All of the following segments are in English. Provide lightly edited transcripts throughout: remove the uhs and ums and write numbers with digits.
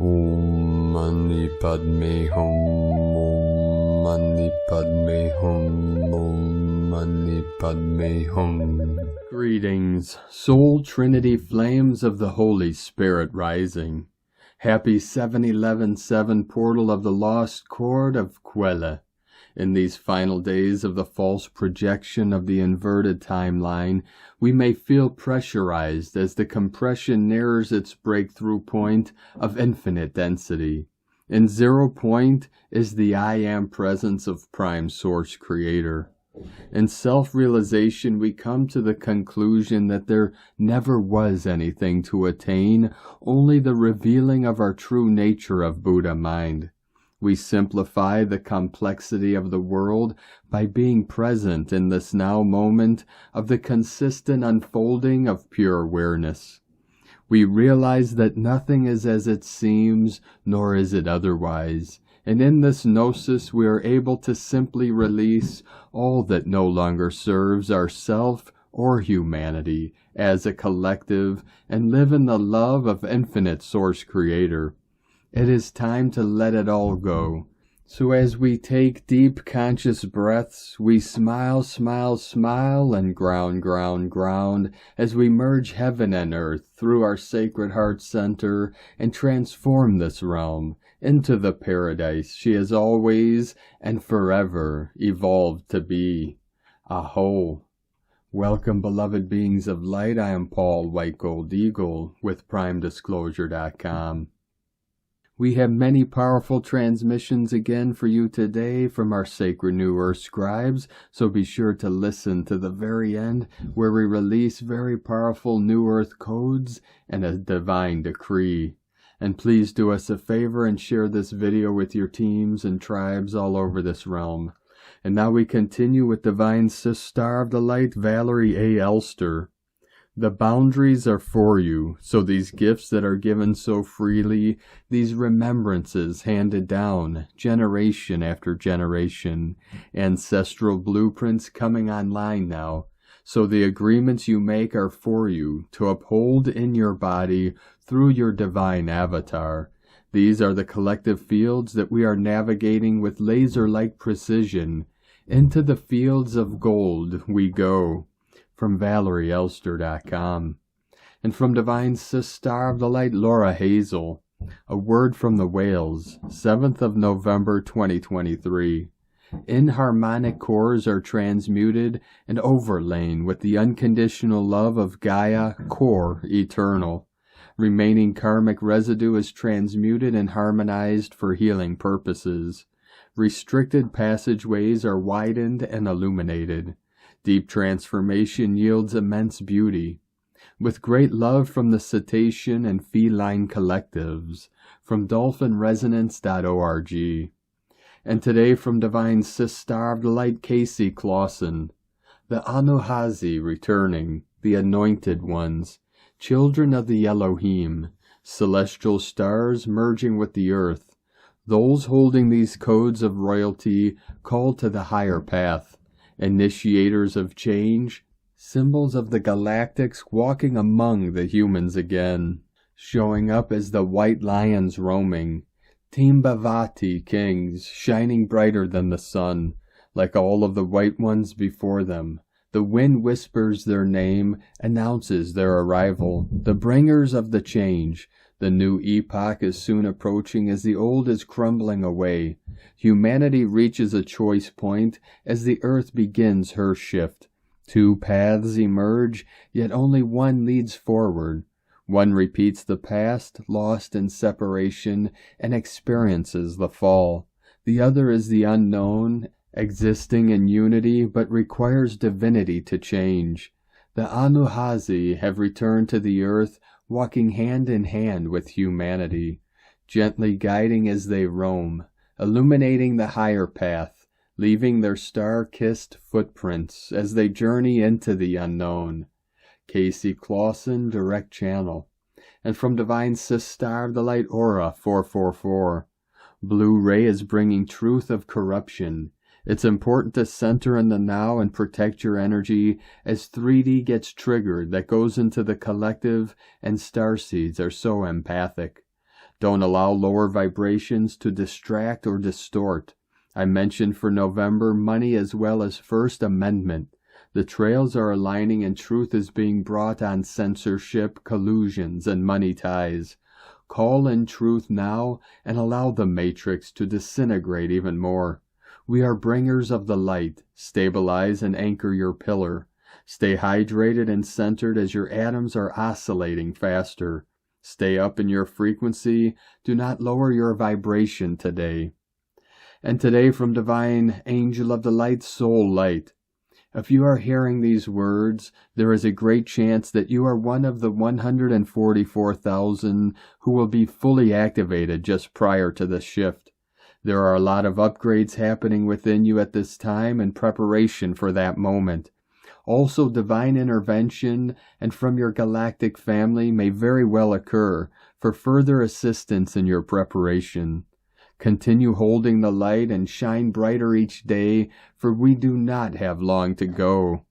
Om Mani Padme Hum, Om Mani Padme Hum, Om Mani Padme Hum. Greetings, Soul Trinity Flames of the Holy Spirit rising. Happy 7-11-7 portal of the lost chord of Quelle. In these final days of the false projection of the inverted timeline, we may feel pressurized as the compression nears its breakthrough point of infinite density. In 0 point is the I Am presence of Prime Source Creator. In self-realization, we come to the conclusion that there never was anything to attain, only the revealing of our true nature of Buddha mind. We simplify the complexity of the world by being present in this now moment of the consistent unfolding of pure awareness. We realize that nothing is as it seems, nor is it otherwise, and in this gnosis we are able to simply release all that no longer serves ourself or humanity as a collective and live in the love of infinite Source Creator. It is time to let it all go. So as we take deep conscious breaths, we smile, smile, smile, and ground, ground, ground, as we merge heaven and earth through our sacred heart center and transform this realm into the paradise she has always and forever evolved to be. Aho! Welcome, beloved beings of light. I am Paul White Gold Eagle with PrimeDisclosure.com. We have many powerful transmissions again for you today from our sacred New Earth scribes, so be sure to listen to the very end where we release very powerful New Earth codes and a divine decree. And please do us a favor and share this video with your teams and tribes all over this realm. And now we continue with Divine Sister of the Light, Valerie A. Elster. The boundaries are for you, so these gifts that are given so freely, these remembrances handed down, generation after generation, ancestral blueprints coming online now, so the agreements you make are for you, to uphold in your body through your divine avatar. These are the collective fields that we are navigating with laser-like precision. Into the fields of gold we go. From ValerieElster.com. And from Divine Sister of the Light, Laura Hazel. A word from the whales, 7th of November 2023. Inharmonic cores are transmuted and overlain with the unconditional love of Gaia, core eternal. Remaining karmic residue is transmuted and harmonized for healing purposes. Restricted passageways are widened and illuminated. Deep transformation yields immense beauty. With great love from the cetacean and feline collectives, from dolphinresonance.org. And today from Divine Sister of the Light, Casey Clausen. The Anuhazi returning, the Anointed ones, children of the Elohim, celestial stars merging with the earth. Those holding these codes of royalty called to the higher path. Initiators of change, symbols of the Galactics walking among the humans again, showing up as the white lions roaming, Timbavati kings shining brighter than the sun, like all of the white ones before them. The wind whispers their name, announces their arrival, the bringers of the change. The new epoch is soon approaching as the old is crumbling away. Humanity reaches a choice point as the earth begins her shift. 2 paths emerge, yet only one leads forward. One repeats the past, lost in separation, and experiences the fall. The other is the unknown, existing in unity, but requires divinity to change. The Anuhazi have returned to the earth, walking hand in hand with humanity, gently guiding as they roam, illuminating the higher path, leaving their star-kissed footprints as they journey into the unknown. Casey Clausen, Direct Channel. And from Divine Sister of the Light, Aura 444. Blue Ray is bringing truth of corruption. It's important to center in the now and protect your energy as 3D gets triggered that goes into the collective, and starseeds are so empathic. Don't allow lower vibrations to distract or distort. I mentioned for November money as well as First Amendment. The trails are aligning and truth is being brought on censorship, collusions, and money ties. Call in truth now and allow the matrix to disintegrate even more. We are bringers of the light. Stabilize and anchor your pillar. Stay hydrated and centered as your atoms are oscillating faster. Stay up in your frequency. Do not lower your vibration today. And today from Divine Angel of the Light, Soul Light. If you are hearing these words, there is a great chance that you are one of the 144,000 who will be fully activated just prior to this shift. There are a lot of upgrades happening within you at this time in preparation for that moment. Also, divine intervention and from your galactic family may very well occur for further assistance in your preparation. Continue holding the light and shine brighter each day, for we do not have long to go.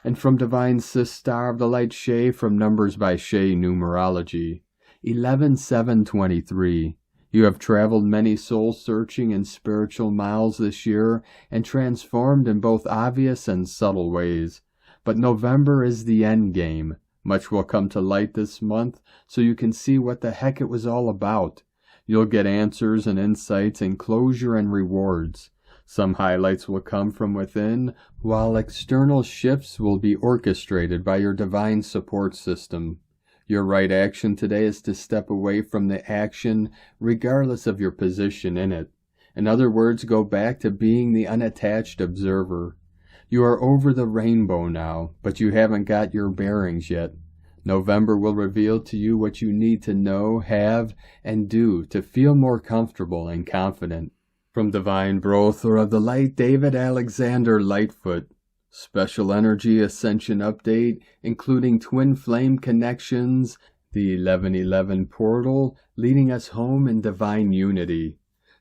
And from Divine Sis Star of the Light Shay from Numbers by Shay Numerology, 11-7-23. You have traveled many soul-searching and spiritual miles this year and transformed in both obvious and subtle ways. But November is the end game. Much will come to light this month, so you can see what the heck it was all about. You'll get answers and insights and closure and rewards. Some highlights will come from within, while external shifts will be orchestrated by your divine support system. Your right action today is to step away from the action regardless of your position in it. In other words, go back to being the unattached observer. You are over the rainbow now, but you haven't got your bearings yet. November will reveal to you what you need to know, have, and do to feel more comfortable and confident. From Divine Brother of the Light, David Alexander Lightfoot. Special Energy Ascension Update, including twin flame connections, the 1111 portal, leading us home in divine unity.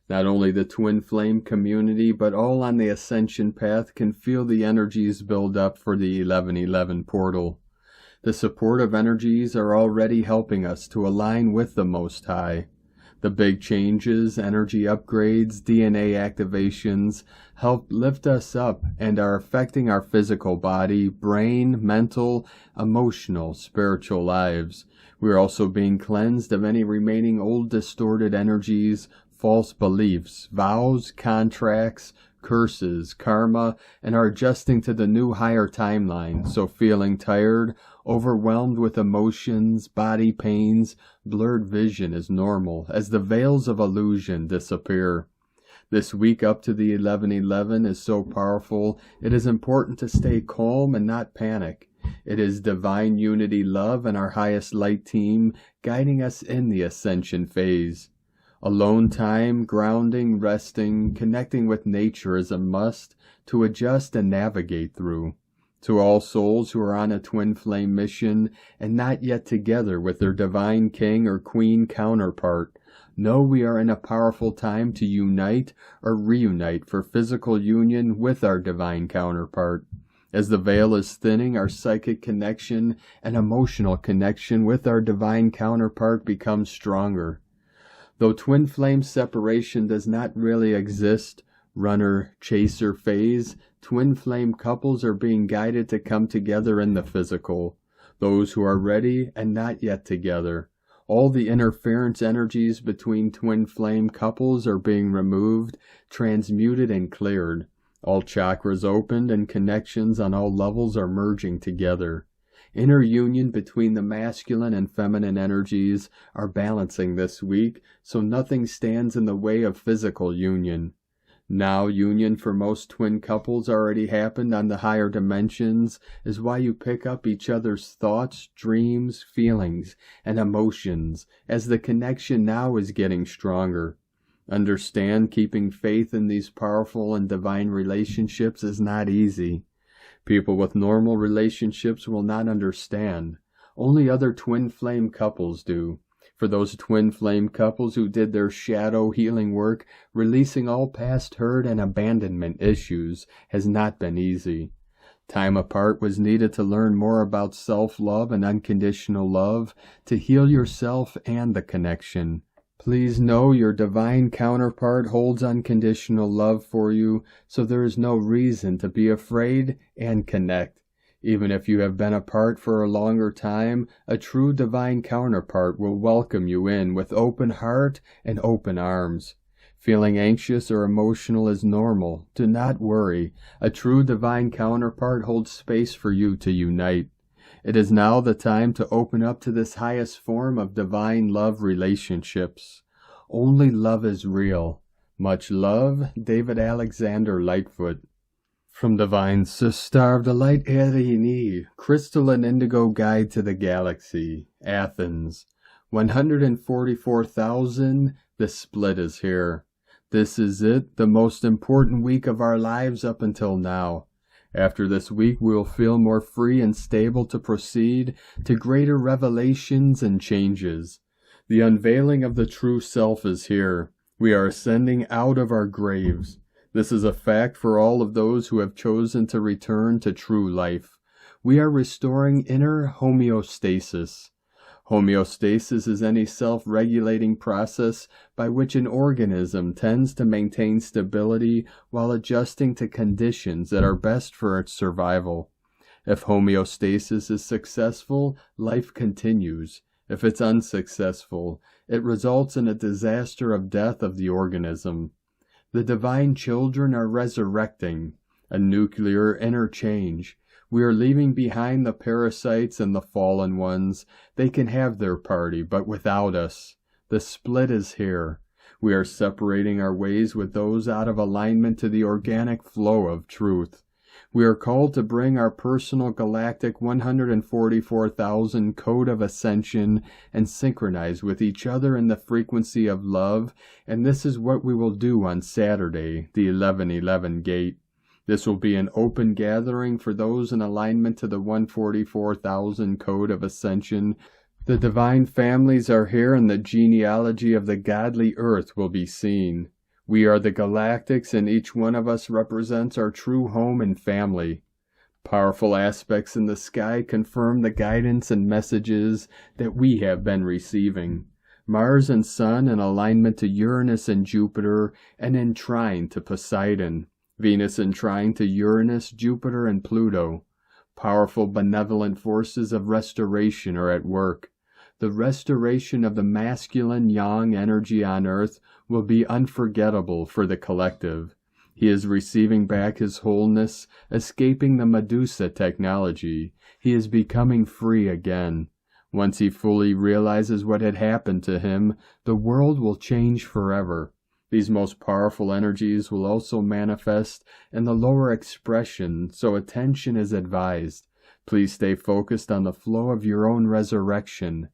Not only the twin flame community, but all on the Ascension path can feel the energies build up for the 1111 portal. The supportive energies are already helping us to align with the Most High. The big changes, energy upgrades, DNA activations help lift us up and are affecting our physical body, brain, mental, emotional, spiritual lives. We are also being cleansed of any remaining old distorted energies, false beliefs, vows, contracts, curses, karma, and are adjusting to the new higher timeline, so feeling tired, overwhelmed with emotions, body pains, blurred vision is normal as the veils of illusion disappear. This week up to the 1111 is so powerful, it is important to stay calm and not panic. It is Divine Unity Love and our highest light team guiding us in the Ascension phase. Alone time, grounding, resting, connecting with nature is a must to adjust and navigate through. To all souls who are on a twin flame mission and not yet together with their divine king or queen counterpart, know we are in a powerful time to unite or reunite for physical union with our divine counterpart. As the veil is thinning, our psychic connection and emotional connection with our divine counterpart becomes stronger. Though twin flame separation does not really exist, runner-chaser phase, twin flame couples are being guided to come together in the physical. Those who are ready and not yet together. All the interference energies between twin flame couples are being removed, transmuted, and cleared. All chakras opened and connections on all levels are merging together. Inner union between the masculine and feminine energies are balancing this week, so nothing stands in the way of physical union. Now union for most twin couples already happened on the higher dimensions is why you pick up each other's thoughts, dreams, feelings, and emotions as the connection now is getting stronger. Understand keeping faith in these powerful and divine relationships is not easy. People with normal relationships will not understand. Only other twin flame couples do. For those twin flame couples who did their shadow healing work, releasing all past hurt and abandonment issues has not been easy. Time apart was needed to learn more about self-love and unconditional love, to heal yourself and the connection. Please know your divine counterpart holds unconditional love for you, so there is no reason to be afraid and connect. Even if you have been apart for a longer time, a true divine counterpart will welcome you in with open heart and open arms. Feeling anxious or emotional is normal. Do not worry. A true divine counterpart holds space for you to unite. It is now the time to open up to this highest form of divine love relationships. Only love is real. Much love, David Alexander Lightfoot. From Divine Sister of the Light Ariel, Crystal and Indigo Guide to the Galaxy, Athens. 144,000, the split is here. This is it, the most important week of our lives up until now. After this week, we will feel more free and stable to proceed to greater revelations and changes. The unveiling of the true self is here. We are ascending out of our graves. This is a fact for all of those who have chosen to return to true life. We are restoring inner homeostasis. Homeostasis is any self-regulating process by which an organism tends to maintain stability while adjusting to conditions that are best for its survival. If homeostasis is successful, life continues. If it's unsuccessful, it results in a disaster of death of the organism. The divine children are resurrecting, a nuclear interchange. We are leaving behind the parasites and the fallen ones. They can have their party, but without us. The split is here. We are separating our ways with those out of alignment to the organic flow of truth. We are called to bring our personal galactic 144,000 code of ascension and synchronize with each other in the frequency of love, and this is what we will do on Saturday, the 1111 gate. This will be an open gathering for those in alignment to the 144,000 code of ascension. The divine families are here and the genealogy of the godly earth will be seen. We are the Galactics, and each one of us represents our true home and family. Powerful aspects in the sky confirm the guidance and messages that we have been receiving. Mars and Sun in alignment to Uranus and Jupiter, and in trine to Poseidon. Venus in trine to Uranus, Jupiter, and Pluto. Powerful benevolent forces of restoration are at work. The restoration of the masculine yang energy on Earth will be unforgettable for the collective. He is receiving back his wholeness, escaping the Medusa technology. He is becoming free again. Once he fully realizes what had happened to him, the world will change forever. These most powerful energies will also manifest in the lower expression, so attention is advised. Please stay focused on the flow of your own resurrection.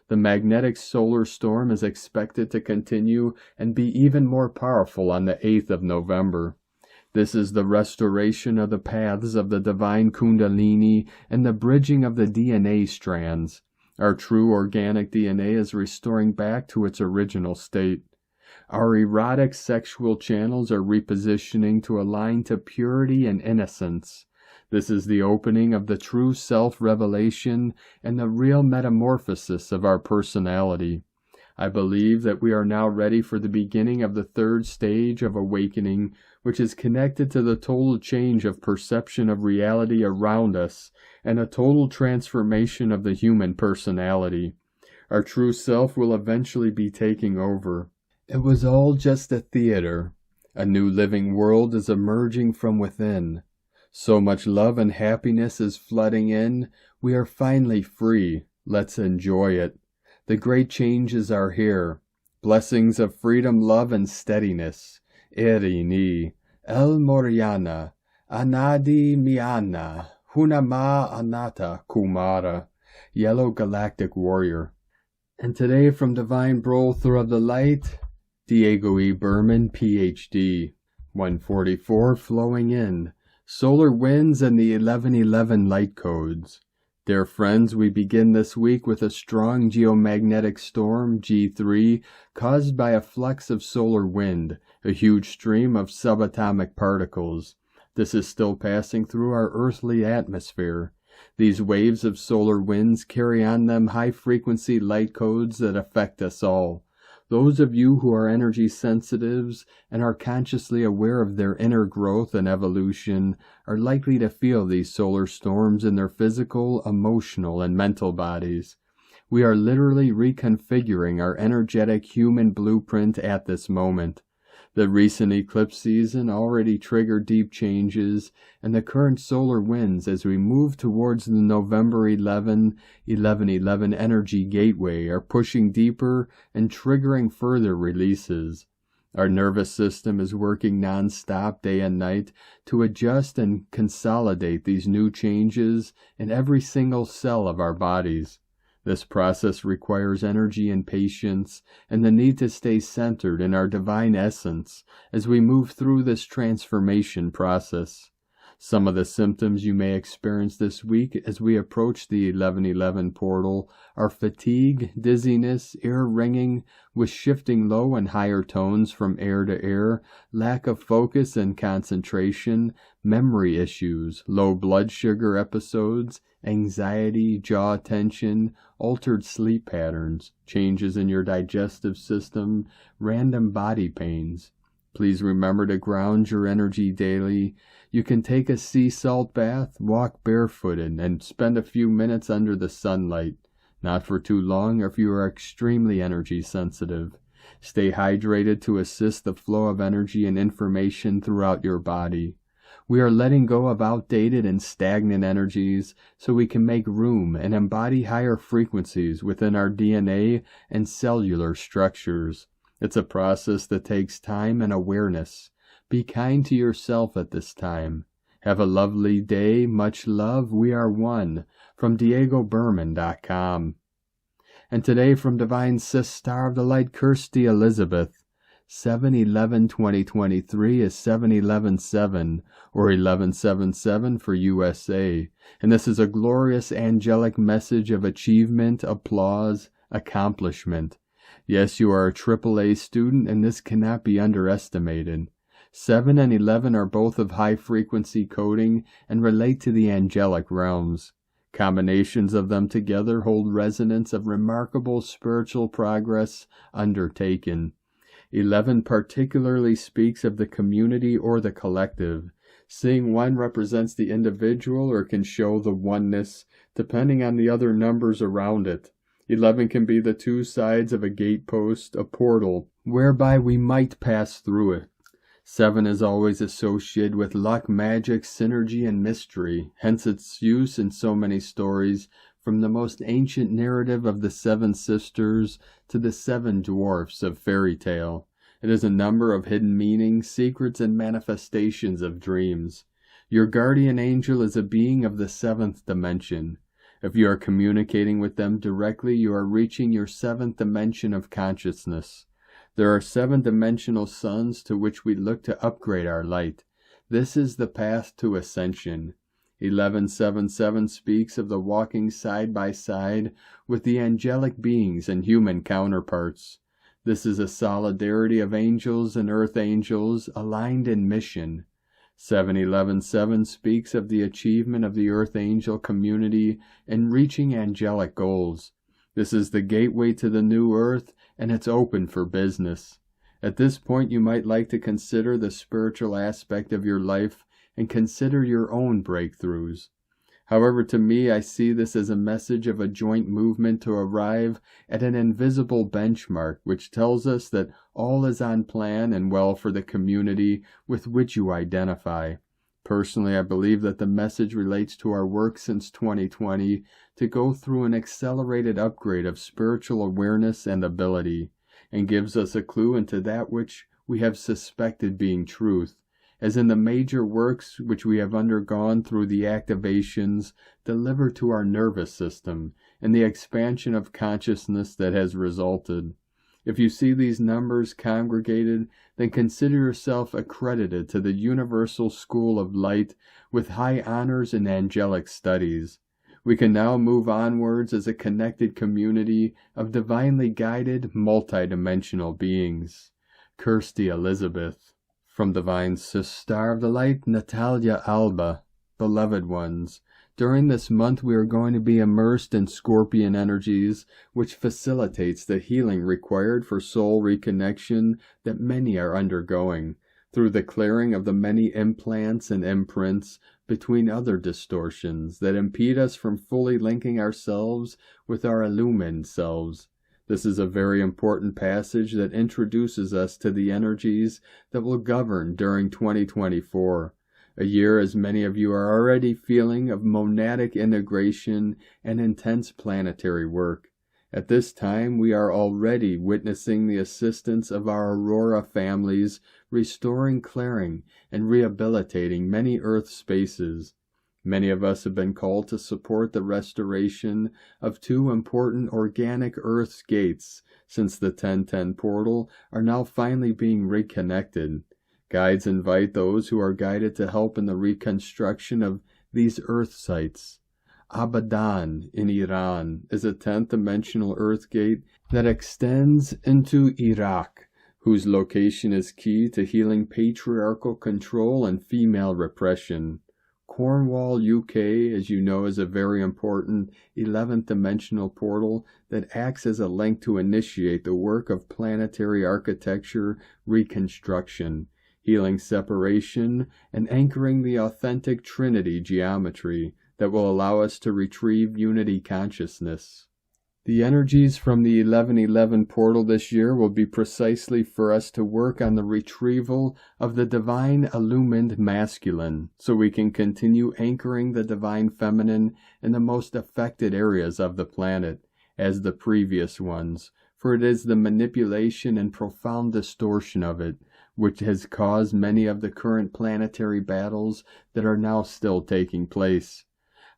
The magnetic solar storm is expected to continue and be even more powerful on the 8th of November. This is the restoration of the paths of the divine Kundalini and the bridging of the DNA strands. Our true organic DNA is restoring back to its original state. Our erotic sexual channels are repositioning to align to purity and innocence. This is the opening of the true self-revelation and the real metamorphosis of our personality. I believe that we are now ready for the beginning of the third stage of awakening, which is connected to the total change of perception of reality around us and a total transformation of the human personality. Our true self will eventually be taking over. It was all just a theater. A new living world is emerging from within. So much love and happiness is flooding in. We are finally free. Let's enjoy it. The great changes are here. Blessings of freedom, love, and steadiness. Erini, El Moriana, Anadi Miana, Hunama Anata Kumara, Yellow Galactic Warrior. And today from Divine Butler of the Light, Diego E. Berman, Ph.D., 144 flowing in. Solar winds and the 1111 light codes. Dear friends, we begin this week with a strong geomagnetic storm, G3, caused by a flux of solar wind, a huge stream of subatomic particles. This is still passing through our earthly atmosphere. These waves of solar winds carry on them high-frequency light codes that affect us all. Those of you who are energy sensitives and are consciously aware of their inner growth and evolution are likely to feel these solar storms in their physical, emotional, and mental bodies. We are literally reconfiguring our energetic human blueprint at this moment. The recent eclipse season already triggered deep changes, and the current solar winds as we move towards the November 11/11/11 energy gateway are pushing deeper and triggering further releases. Our nervous system is working non-stop day and night to adjust and consolidate these new changes in every single cell of our bodies. This process requires energy and patience and the need to stay centered in our divine essence as we move through this transformation process. Some of the symptoms you may experience this week as we approach the 11/11 portal are fatigue, dizziness, ear ringing with shifting low and higher tones from air to air, lack of focus and concentration, memory issues, low blood sugar episodes, anxiety, jaw tension, altered sleep patterns, changes in your digestive system, random body pains. Please remember to ground your energy daily. You can take a sea salt bath, walk barefooted, and spend a few minutes under the sunlight. Not for too long if you are extremely energy sensitive. Stay hydrated to assist the flow of energy and information throughout your body. We are letting go of outdated and stagnant energies so we can make room and embody higher frequencies within our DNA and cellular structures. It's a process that takes time and awareness. Be kind to yourself at this time. Have a lovely day. Much love. We are one. From DiegoBerman.com. And today from Divine Sis Star of the Light, Kirsty Elizabeth. 7/11/2023 is 7/11/7 or 11/7/7 for USA. And this is a glorious angelic message of achievement, applause, accomplishment. Yes, you are a AAA student, and this cannot be underestimated. 7 and 11 are both of high-frequency coding and relate to the angelic realms. Combinations of them together hold resonance of remarkable spiritual progress undertaken. 11 particularly speaks of the community or the collective. Seeing one represents the individual or can show the oneness, depending on the other numbers around it. 11 can be the two sides of a gatepost, a portal, whereby we might pass through it. 7 is always associated with luck, magic, synergy, and mystery, hence its use in so many stories, from the most ancient narrative of the 7 sisters to the 7 dwarfs of fairy tale. It is a number of hidden meanings, secrets, and manifestations of dreams. Your guardian angel is a being of the 7th dimension. If you are communicating with them directly, you are reaching your 7th dimension of consciousness. There are 7-dimensional suns to which we look to upgrade our light. This is the path to ascension. 11/7/7 speaks of the walking side by side with the angelic beings and human counterparts. This is a solidarity of angels and earth angels aligned in mission. 7/11/7 speaks of the achievement of the earth angel community in reaching angelic goals. This is the gateway to the new earth, and it's open for business. At this point, you might like to consider the spiritual aspect of your life and consider your own breakthroughs. However, to me, I see this as a message of a joint movement to arrive at an invisible benchmark which tells us that all is on plan and well for the community with which you identify. Personally, I believe that the message relates to our work since 2020 to go through an accelerated upgrade of spiritual awareness and ability, and gives us a clue into that which we have suspected being truth, as in the major works which we have undergone through the activations delivered to our nervous system and the expansion of consciousness that has resulted. If you see these numbers congregated, then consider yourself accredited to the Universal School of Light with high honors in angelic studies. We can now move onwards as a connected community of divinely guided, multidimensional beings. Kirsty Elizabeth. From Divine Sis Star of the Light, Natalia Alba. Beloved ones, During this month, we are going to be immersed in Scorpion energies, which facilitates the healing required for soul reconnection that many are undergoing, through the clearing of the many implants and imprints between other distortions that impede us from fully linking ourselves with our illumined selves. This is a very important passage that introduces us to the energies that will govern during 2024. A year, as many of you are already feeling, of monadic integration and intense planetary work. At this time, we are already witnessing the assistance of our Aurora families, restoring, clearing, and rehabilitating many Earth spaces. Many of us have been called to support the restoration of two important organic Earth's gates, since the 1010 portal are now finally being reconnected. Guides invite those who are guided to help in the reconstruction of these Earth sites. Abadan in Iran is a 10th dimensional Earth gate that extends into Iraq, whose location is key to healing patriarchal control and female repression. Cornwall, UK, as you know, is a very important 11th dimensional portal that acts as a link to initiate the work of planetary architecture reconstruction, healing separation, and anchoring the authentic Trinity geometry that will allow us to retrieve unity consciousness. The energies from the 1111 portal this year will be precisely for us to work on the retrieval of the divine illumined masculine, so we can continue anchoring the divine feminine in the most affected areas of the planet, as the previous ones, for it is the manipulation and profound distortion of it which has caused many of the current planetary battles that are now still taking place.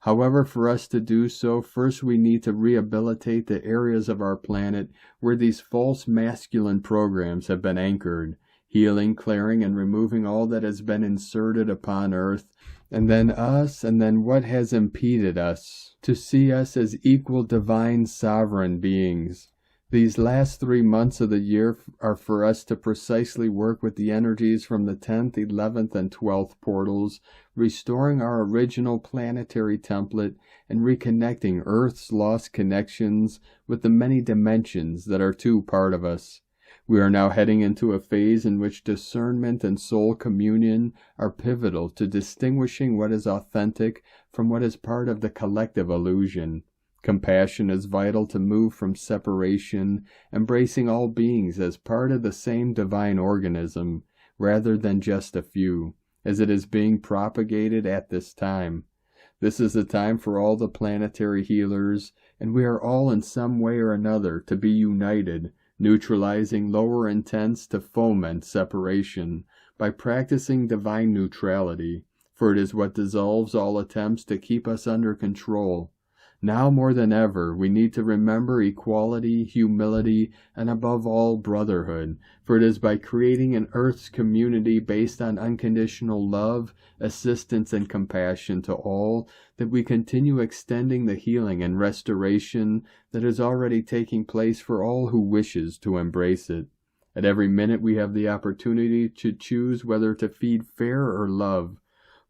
However, for us to do so, first we need to rehabilitate the areas of our planet where these false masculine programs have been anchored, healing, clearing, and removing all that has been inserted upon Earth, and then us, and then what has impeded us to see us as equal divine sovereign beings. These last 3 months of the year are for us to precisely work with the energies from the 10th, 11th, and 12th portals, restoring our original planetary template and reconnecting Earth's lost connections with the many dimensions that are too part of us. We are now heading into a phase in which discernment and soul communion are pivotal to distinguishing what is authentic from what is part of the collective illusion. Compassion is vital to move from separation, embracing all beings as part of the same divine organism, rather than just a few, as it is being propagated at this time. This is the time for all the planetary healers, and we are all in some way or another to be united, neutralizing lower intents to foment separation by practicing divine neutrality, for it is what dissolves all attempts to keep us under control. Now more than ever, we need to remember equality, humility, and above all, brotherhood, for it is by creating an Earth's community based on unconditional love, assistance, and compassion to all that we continue extending the healing and restoration that is already taking place for all who wishes to embrace it. At every minute we have the opportunity to choose whether to feed fear or love.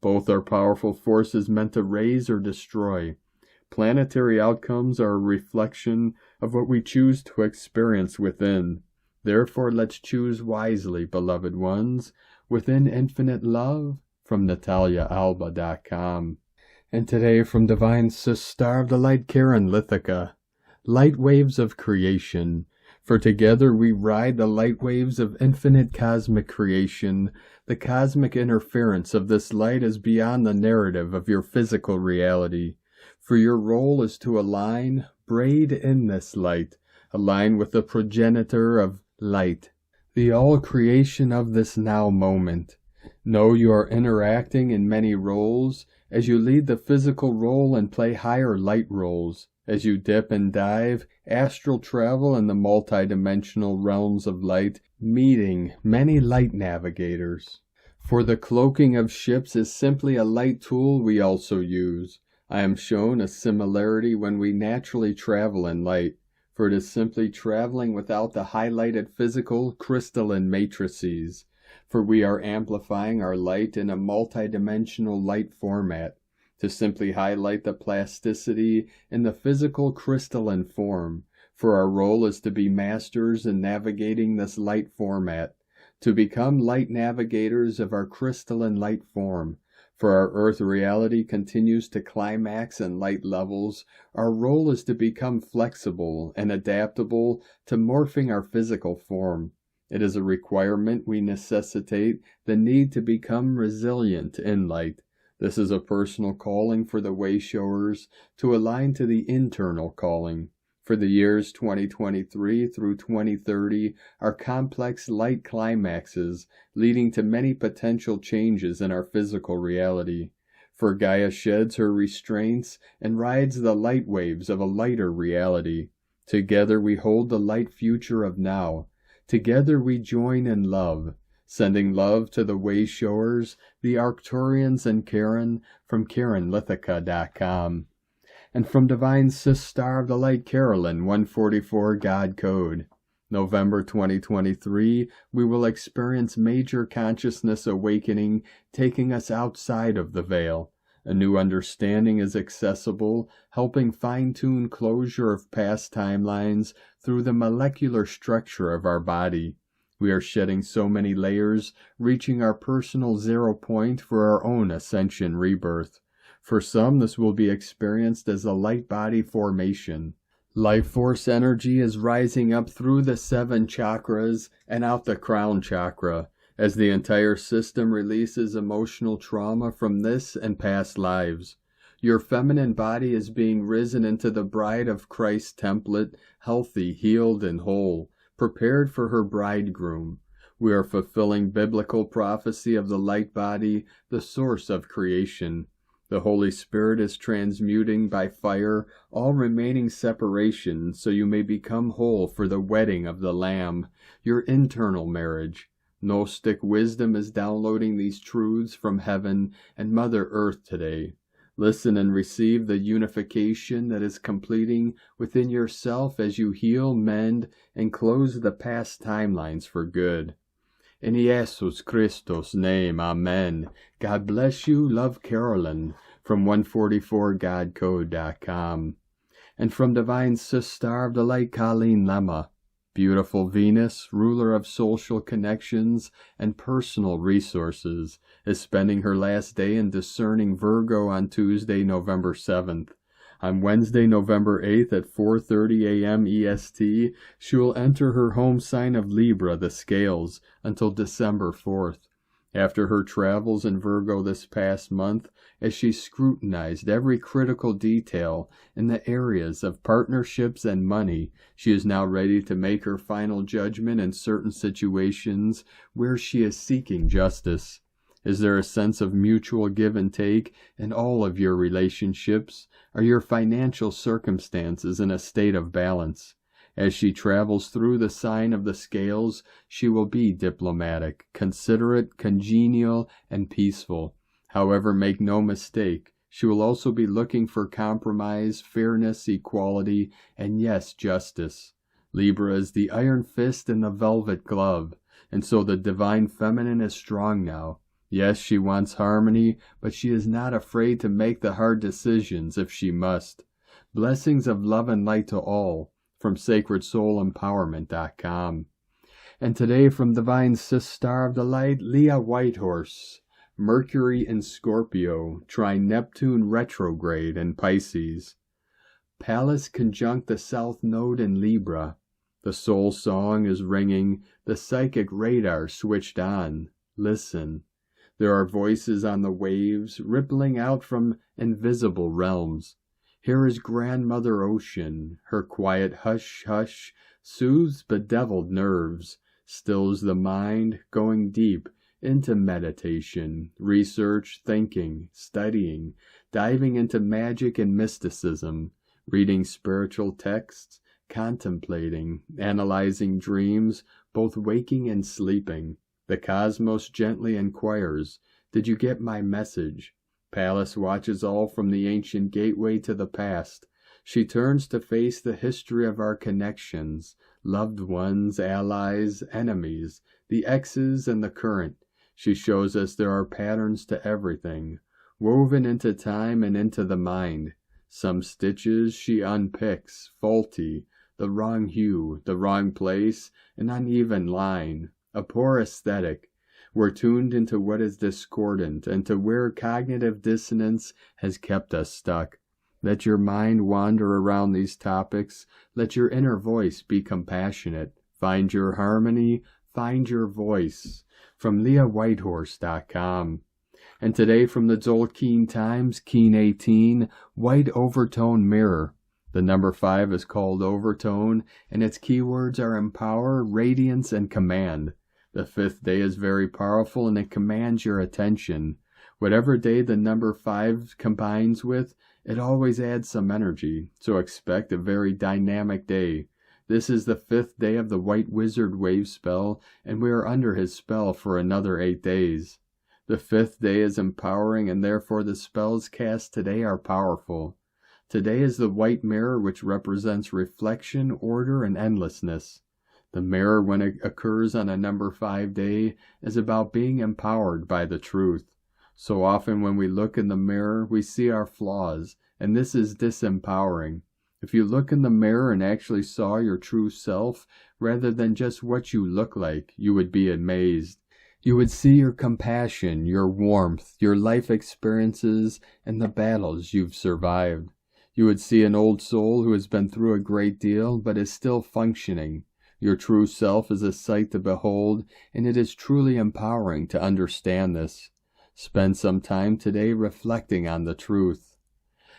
Both are powerful forces meant to raise or destroy. Planetary outcomes are a reflection of what we choose to experience within. Therefore, let's choose wisely, beloved ones, within infinite love. From NataliaAlba.com. And today from Divine Sister of the Light Karen Lithica, Light Waves of Creation. For together we ride the light waves of infinite cosmic creation. The cosmic interference of this light is beyond the narrative of your physical reality. For your role is to align, braid in this light, align with the progenitor of light, the all-creation of this now moment. Know you are interacting in many roles, as you lead the physical role and play higher light roles, as you dip and dive, astral travel in the multidimensional realms of light, meeting many light navigators. For the cloaking of ships is simply a light tool we also use. I am shown a similarity when we naturally travel in light, for it is simply traveling without the highlighted physical crystalline matrices, for we are amplifying our light in a multidimensional light format. to simply highlight the plasticity in the physical crystalline form, for our role is to be masters in navigating this light format, to become light navigators of our crystalline light form. For our earth reality continues to climax in light levels, our role is to become flexible and adaptable to morphing our physical form. It is a requirement we necessitate the need to become resilient in light. This is a personal calling for the wayshowers to align to the internal calling. For the years 2023 through 2030 are complex light climaxes leading to many potential changes in our physical reality. For Gaia sheds her restraints and rides the light waves of a lighter reality. Together we hold the light future of now. Together we join in love, sending love to the wayshowers, the Arcturians and Karen from KarenLithica.com. And from Divine Sis Star of the Light Carolyn, 144 God Code. November 2023, we will experience major consciousness awakening, taking us outside of the veil. A new understanding is accessible, helping fine-tune closure of past timelines through the molecular structure of our body. We are shedding so many layers, reaching our personal 0 point for our own ascension rebirth. For some, this will be experienced as a light body formation. Life force energy is rising up through the 7 chakras and out the crown chakra, as the entire system releases emotional trauma from this and past lives. Your feminine body is being risen into the bride of Christ template, healthy, healed, and whole, prepared for her bridegroom. We are fulfilling biblical prophecy of the light body, the source of creation. The Holy Spirit is transmuting by fire all remaining separation so you may become whole for the wedding of the Lamb, your internal marriage. Gnostic wisdom is downloading these truths from heaven and Mother Earth today. Listen and receive the unification that is completing within yourself as you heal, mend, and close the past timelines for good. In Jesus Christos' name, Amen. God bless you. Love, Carolyn, from 144godcode.com. And from Divine Sis Star of the Light, Colleen Lemma. Beautiful Venus, ruler of social connections and personal resources, is spending her last day in discerning Virgo on Tuesday, November 7th. On Wednesday, November 8th at 4:30 a.m. EST, she will enter her home sign of Libra, the Scales, until December 4th. After her travels in Virgo this past month, as she scrutinized every critical detail in the areas of partnerships and money, she is now ready to make her final judgment in certain situations where she is seeking justice. Is there a sense of mutual give and take in all of your relationships? Are your financial circumstances in a state of balance? As she travels through the sign of the Scales, she will be diplomatic, considerate, congenial, and peaceful. However, make no mistake, she will also be looking for compromise, fairness, equality, and yes, justice. Libra is the iron fist and the velvet glove, and so the divine feminine is strong now. Yes, she wants harmony, but she is not afraid to make the hard decisions if she must. Blessings of love and light to all, from SacredSoulEmpowerment.com. And today from Divine Sis Star of the Light, Leah Whitehorse. Mercury in Scorpio, trine Neptune retrograde in Pisces. Pallas conjunct the South Node in Libra. The soul song is ringing, the psychic radar switched on. Listen. There are voices on the waves, rippling out from invisible realms. Here is Grandmother Ocean, her quiet hush-hush soothes bedeviled nerves, stills the mind, going deep into meditation, research, thinking, studying, diving into magic and mysticism, reading spiritual texts, contemplating, analyzing dreams, both waking and sleeping. The cosmos gently inquires, did you get my message? Pallas watches all from the ancient gateway to the past. She turns to face the history of our connections, loved ones, allies, enemies, the exes and the current. She shows us there are patterns to everything. woven into time and into the mind. Some stitches she unpicks, faulty, the wrong hue, the wrong place, an uneven line, a poor aesthetic. We're tuned into what is discordant and to where cognitive dissonance has kept us stuck. Let your mind wander around these topics. Let your inner voice be compassionate. Find your harmony. Find your voice. From LeahWhitehorse.com. And today from the Zolkeen Times, Keen 18, White Overtone Mirror. The number 5 is called Overtone, and its keywords are empower, radiance, and command. The 5th day is very powerful, and it commands your attention. Whatever day the number 5 combines with, it always adds some energy, so expect a very dynamic day. This is the 5th day of the White Wizard wave spell, and we are under his spell for another 8 days. The 5th day is empowering, and therefore the spells cast today are powerful. Today is the white mirror, which represents reflection, order, and endlessness. The mirror, when it occurs on a number 5 day, is about being empowered by the truth. So often when we look in the mirror, we see our flaws, and this is disempowering. If you look in the mirror and actually saw your true self, rather than just what you look like, you would be amazed. You would see your compassion, your warmth, your life experiences, and the battles you've survived. You would see an old soul who has been through a great deal, but is still functioning. Your true self is a sight to behold, and it is truly empowering to understand this. Spend some time today reflecting on the truth.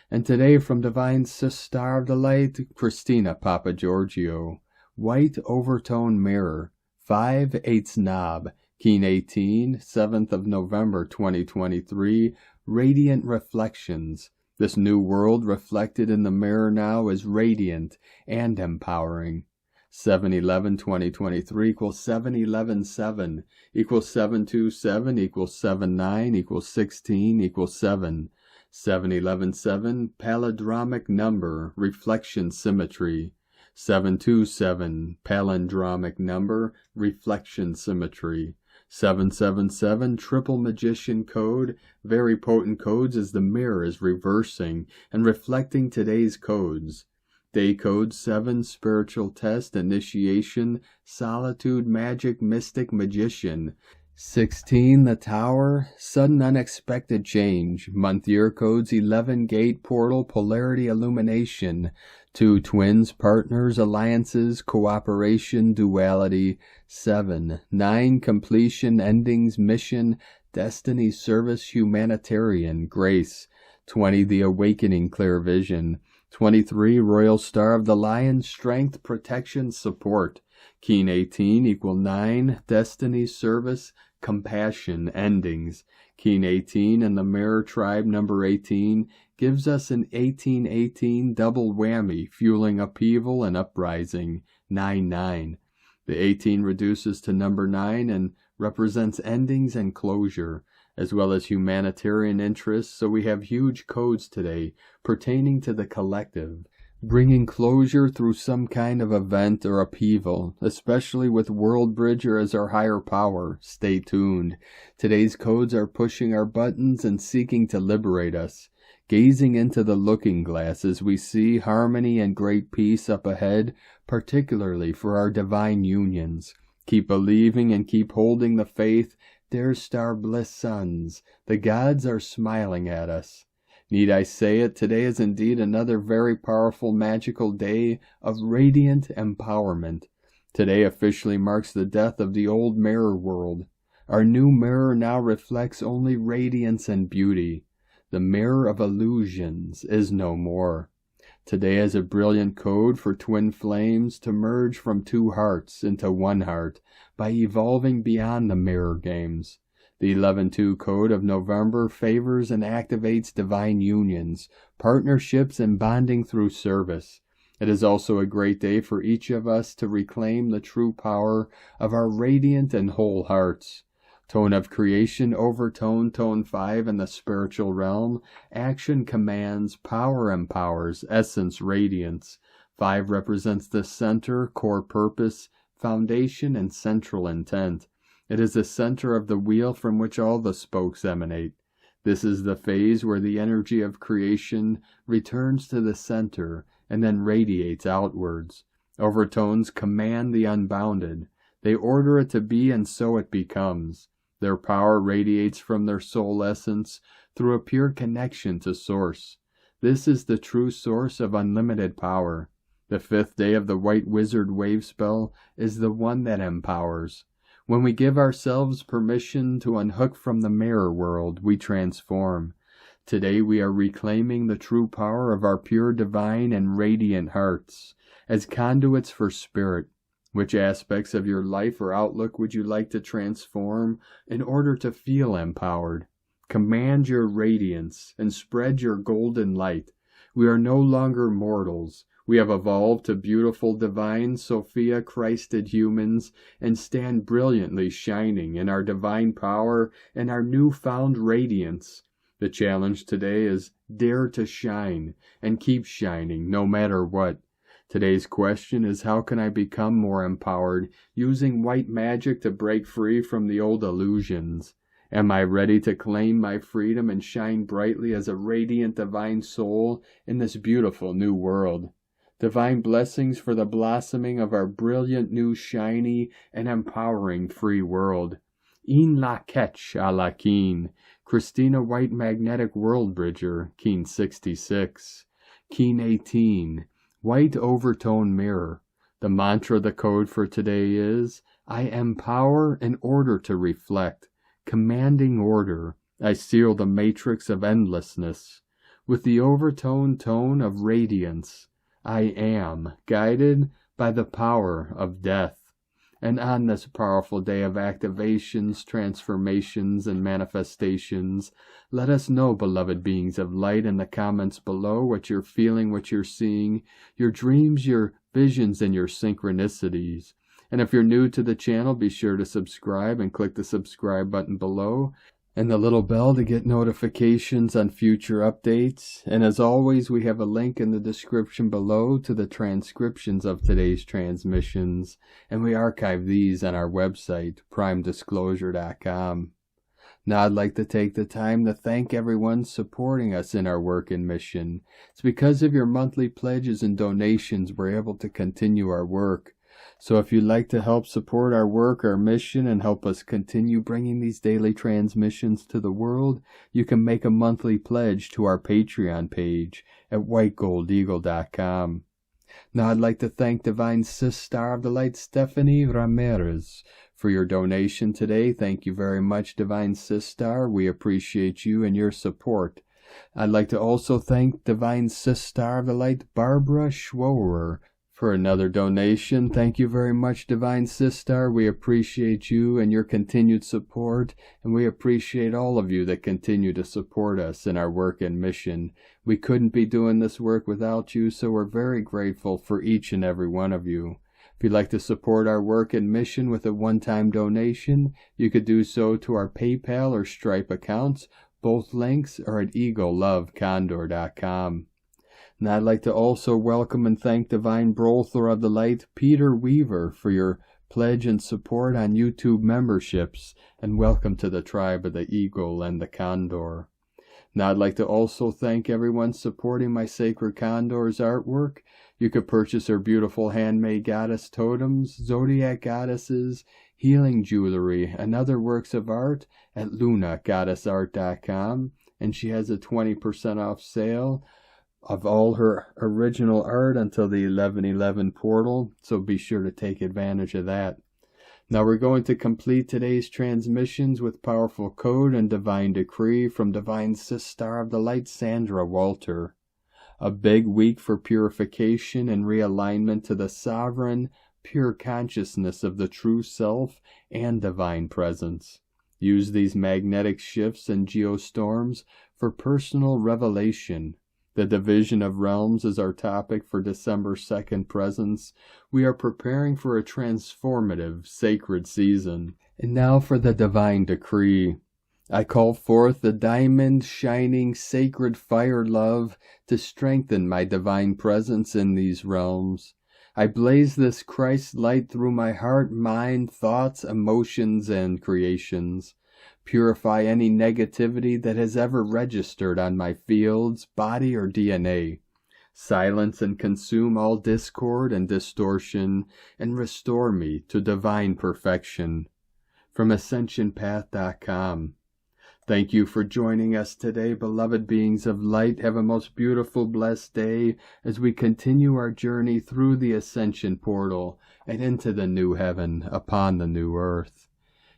And today from Divine Star of the Light, Christina Papagiorgio, White Overtone Mirror, 5/8 knob, Keen 18, 7th of November 2023, Radiant Reflections. This new world reflected in the mirror now is radiant and empowering. 7/11/2023 equals 7/11/7 equals 727 equals 79 equals 16 equals 7. 7/11/7 palindromic number, reflection symmetry. 727 palindromic number, reflection symmetry. 777 triple magician code, very potent codes as the mirror is reversing and reflecting today's codes. Day code 7, spiritual test, initiation, solitude, magic, mystic, magician. 16, the tower, sudden unexpected change. Month year codes 11, gate, portal, polarity, illumination. 2, twins, partners, alliances, cooperation, duality. 7, 9, completion, endings, mission, destiny, service, humanitarian, grace. 20, the awakening, clear vision. 23, Royal Star of the Lion, strength, protection, support. Keen 18 equal 9, destiny, service, compassion, endings. Keen 18 and the Mirror Tribe number 18 gives us an 18-18 double whammy, fueling upheaval and uprising, 9-9. The 18 reduces to number 9 and represents endings and closure, as well as humanitarian interests, so we have huge codes today pertaining to the collective, bringing closure through some kind of event or upheaval, especially with World Bridger as our higher power. Stay tuned. Today's codes are pushing our buttons and seeking to liberate us. Gazing into the looking glass as we see harmony and great peace up ahead, particularly for our divine unions. Keep believing and keep holding the faith. Dear star bliss sons, the gods are smiling at us. Need I say it, today is indeed another very powerful magical day of radiant empowerment. Today officially marks the death of the old mirror world. Our new mirror now reflects only radiance and beauty. The mirror of illusions is no more. Today is a brilliant code for twin flames to merge from two hearts into one heart by evolving beyond the mirror games. The 11-2 code of November favors and activates divine unions, partnerships, and bonding through service. It is also a great day for each of us to reclaim the true power of our radiant and whole hearts. Tone of creation, overtone, tone 5 in the spiritual realm. Action commands, power empowers, essence radiance. 5 represents the center, core purpose, foundation, and central intent. It is the center of the wheel from which all the spokes emanate. This is the phase where the energy of creation returns to the center and then radiates outwards. Overtones command the unbounded. They order it to be, and so it becomes. Their power radiates from their soul essence through a pure connection to Source. This is the true source of unlimited power. The fifth day of the White Wizard wave spell is the one that empowers. When we give ourselves permission to unhook from the mirror world, we transform. Today we are reclaiming the true power of our pure divine and radiant hearts as conduits for spirit. Which aspects of your life or outlook would you like to transform in order to feel empowered? Command your radiance and spread your golden light. We are no longer mortals. We have evolved to beautiful, divine, Sophia Christed humans and stand brilliantly shining in our divine power and our newfound radiance. The challenge today is dare to shine and keep shining no matter what. Today's question is, how can I become more empowered using white magic to break free from the old illusions? Am I ready to claim my freedom and shine brightly as a radiant divine soul in this beautiful new world? Divine blessings for the blossoming of our brilliant, new, shiny, and empowering free world. In la ketch a la Keen, Christina White Magnetic World Bridger, Keen 66. Keen 18, White Overtone Mirror. The mantra, the code for today is, I empower in order to reflect. Commanding order, I seal the matrix of endlessness. With the overtone tone of radiance, I am guided by the power of death. And on this powerful day of activations, transformations, and manifestations, let us know, beloved beings of light, in the comments below what you're feeling, what you're seeing, your dreams, your visions, and your synchronicities. And if you're new to the channel, be sure to subscribe and click the subscribe button below and the little bell to get notifications on future updates. And as always, we have a link in the description below to the transcriptions of today's transmissions, and we archive these on our website, primedisclosure.com. Now I'd like to take the time to thank everyone supporting us in our work and mission. It's because of your monthly pledges and donations we're able to continue our work. So if you'd like to help support our work, our mission, and help us continue bringing these daily transmissions to the world, you can make a monthly pledge to our Patreon page at whitegoldeagle.com. Now I'd like to thank Divine Sis Star of the Light Stephanie Ramirez for your donation today. Thank you very much, Divine Sis Star. We appreciate you and your support. I'd like to also thank Divine Sis Star of the Light Barbara Schworer for another donation. Thank you very much, Divine Sistar. We appreciate you and your continued support, and we appreciate all of you that continue to support us in our work and mission. We couldn't be doing this work without you, so we're very grateful for each and every one of you. If you'd like to support our work and mission with a one-time donation, you could do so to our PayPal or Stripe accounts. Both links are at eaglelovecondor.com. And I'd like to also welcome and thank Divine Brother of the Light, Peter Weaver, for your pledge and support on YouTube memberships, and welcome to the tribe of the Eagle and the Condor. Now I'd like to also thank everyone supporting my Sacred Condor's artwork. You could purchase her beautiful handmade goddess totems, zodiac goddesses, healing jewelry, and other works of art at lunagoddessart.com, and she has a 20% off sale of all her original art until the 11/11 portal, so be sure to take advantage of that. Now we're going to complete today's transmissions with powerful code and divine decree from Divine Sister of the Light Sandra Walter. A big week for purification and realignment to the sovereign, pure consciousness of the true self and divine presence. Use these magnetic shifts and geostorms for personal revelation. The division of realms is our topic for December 2nd presence. We are preparing for a transformative, sacred season. And now for the divine decree. I call forth the diamond, shining, sacred fire love to strengthen my divine presence in these realms. I blaze this Christ light through my heart, mind, thoughts, emotions, and creations. Purify any negativity that has ever registered on my fields, body, or DNA. Silence and consume all discord and distortion, and restore me to divine perfection. From AscensionPath.com. Thank you for joining us today, beloved beings of light. Have a most beautiful, blessed day as we continue our journey through the Ascension portal and into the new heaven upon the new earth.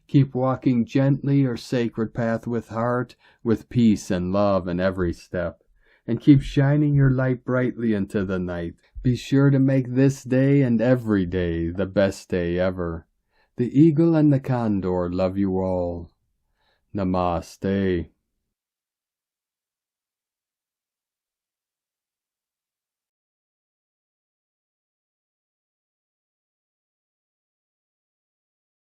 Keep walking gently your sacred path with heart, with peace and love in every step, and keep shining your light brightly into the night. Be sure to make this day and every day the best day ever. The Eagle and the Condor love you all. Namaste.